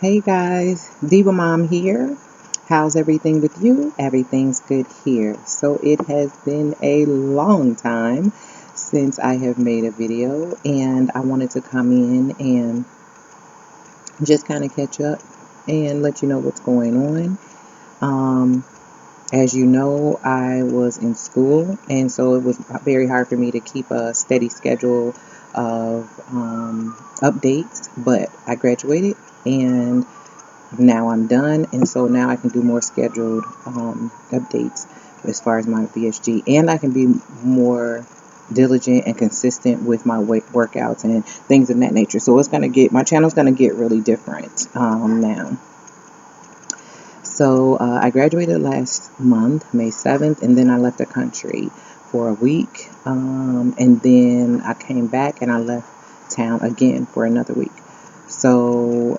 Hey guys, Diva Mom here. How's everything with you? Everything's good here. So it has been a long time since I have made a video, and I wanted to come in and just kind of catch up and let you know what's going on. Um, as you know, I was in school, and so it was very hard for me to keep a steady schedule of updates, but I graduated and now I'm done, and so now I can do more scheduled updates as far as my VSG, and I can be more diligent and consistent with my workouts and things of that nature. So it's gonna get, my channel's gonna get really different now. So I graduated last month, May 7th, and then I left the country for a week, and then I came back and I left town again for another week. So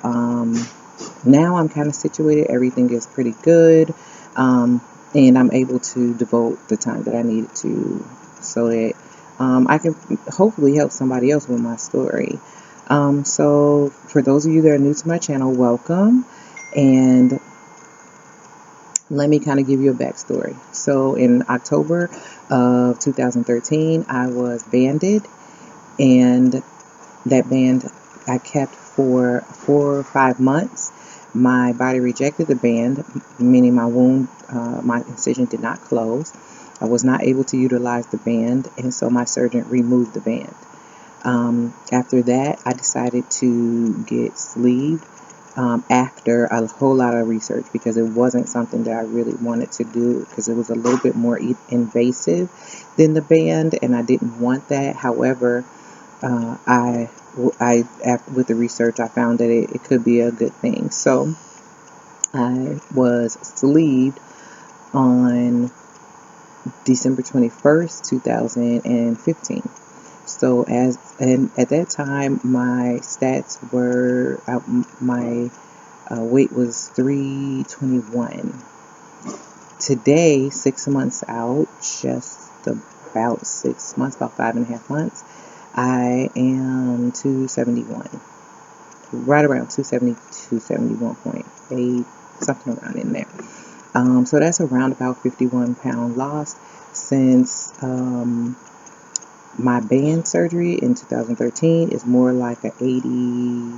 now I'm kind of situated. Everything is pretty good. And I'm able to devote the time that I needed to so that I can hopefully help somebody else with my story. So for those of you that are new to my channel, welcome. And let me kind of give you a backstory. So in October of 2013, I was banded, and that band I kept for 4 or 5 months. My body rejected the band, meaning my wound, my incision did not close. I was not able to utilize the band, and so my surgeon removed the band. After that, I decided to get sleeved after a whole lot of research, because it wasn't something that I really wanted to do, because it was a little bit more invasive than the band, and I didn't want that. However, with the research, I found that it could be a good thing. So I was sleeved on December 21st, 2015. So and at that time, my stats were, my weight was 321. Today, 6 months out, just about 6 months, about 5.5 months, I am 271, right around 270, 271.8, something around in there. So that's around about 51-pound loss since my band surgery in 2013 is more like a 80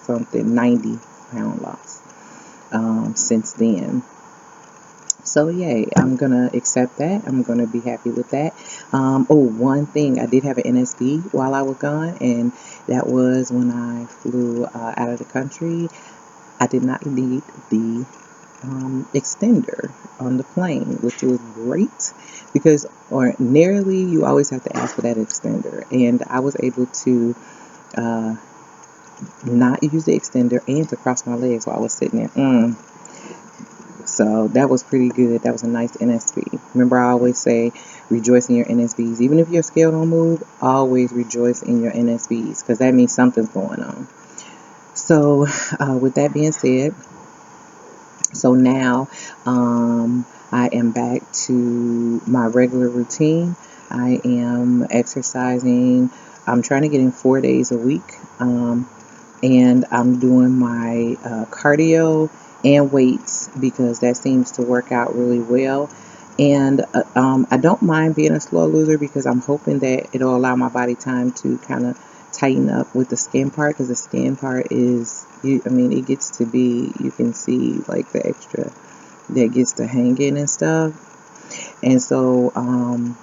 something, 90-pound loss since then. So yay, I'm gonna accept that. I'm gonna be happy with that. One thing, I did have an NSV while I was gone, and that was when I flew out of the country. I did not need the extender on the plane, which was great, because ordinarily you always have to ask for that extender, and I was able to not use the extender and to cross my legs while I was sitting there. So that was pretty good. That was a nice NSV. Remember, I always say, rejoice in your NSVs. Even if your scale don't move, always rejoice in your NSVs, because that means something's going on. So with that being said, so now I am back to my regular routine. I am exercising. I'm trying to get in 4 days a week. And I'm doing my cardio and weights, because that seems to work out really well. And I don't mind being a slow loser, because I'm hoping that it'll allow my body time to kind of tighten up with the skin part, because the skin part is, it gets to be, you can see like the extra that gets to hanging and stuff. And so I'm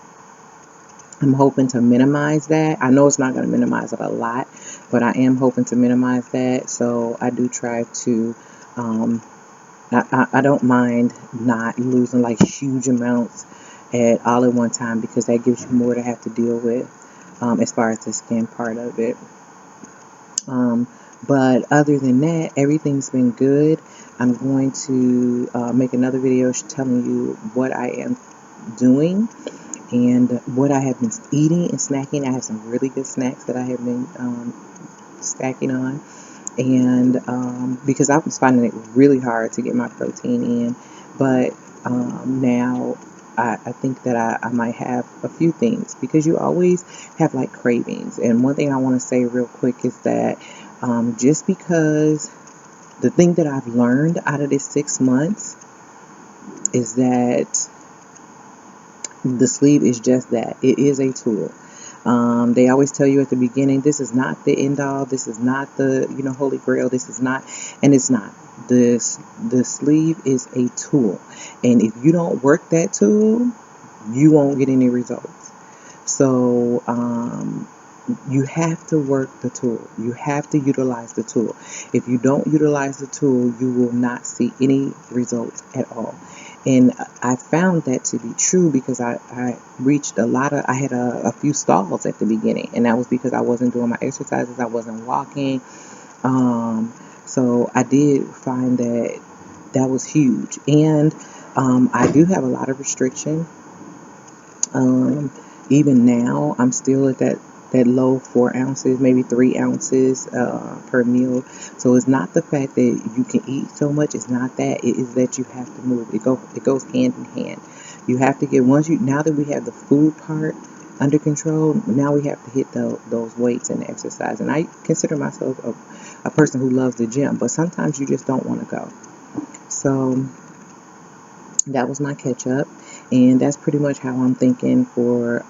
hoping to minimize that. I know it's not going to minimize it a lot, but I am hoping to minimize that. So I do try to, I don't mind not losing like huge amounts at all at one time, because that gives you more to have to deal with as far as the skin part of it. But other than that, everything's been good. I'm going to make another video telling you what I am doing and what I have been eating and snacking. I have some really good snacks that I have been stacking on, and because I was finding it really hard to get my protein in, but now I think that I might have a few things, because you always have like cravings. And one thing I want to say real quick is that just because the thing that I've learned out of this 6 months is that the sleeve is just that. It is a tool. They always tell you at the beginning, this is not the end all. This is not the, holy grail. This is not, and it's not. The sleeve is a tool. And if you don't work that tool, you won't get any results. So, you have to work the tool. You have to utilize the tool. If you don't utilize the tool, you will not see any results at all. And I found that to be true because I reached I had a few stalls at the beginning, and that was because I wasn't doing my exercises, I wasn't walking. So I did find that was huge. And I do have a lot of restriction. Even now, I'm still at that low 4 ounces, maybe 3 ounces per meal. So it's not the fact that you can eat so much. It's not that. It is that you have to move. It goes hand in hand. You have to get now that we have the food part under control. Now we have to hit those weights and exercise. And I consider myself a person who loves the gym, but sometimes you just don't want to go. So that was my catch up, and that's pretty much how I'm thinking for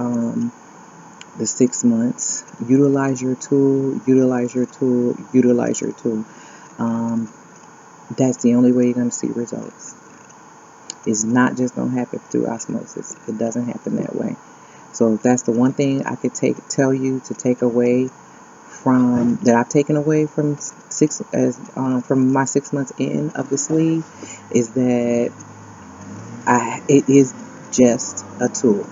the 6 months. Utilize your tool, utilize your tool, utilize your tool. That's the only way you're going to see results. It's not just going to happen through osmosis. It doesn't happen that way. So if that's the one thing I could tell you to take away that I've taken away from from my 6 months in of the sleeve, is that it is just a tool.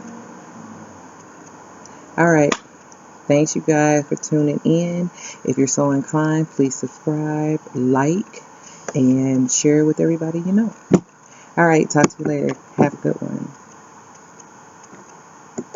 All right. Thanks, you guys, for tuning in. If you're so inclined, please subscribe, like, and share with everybody you know. All right. Talk to you later. Have a good one.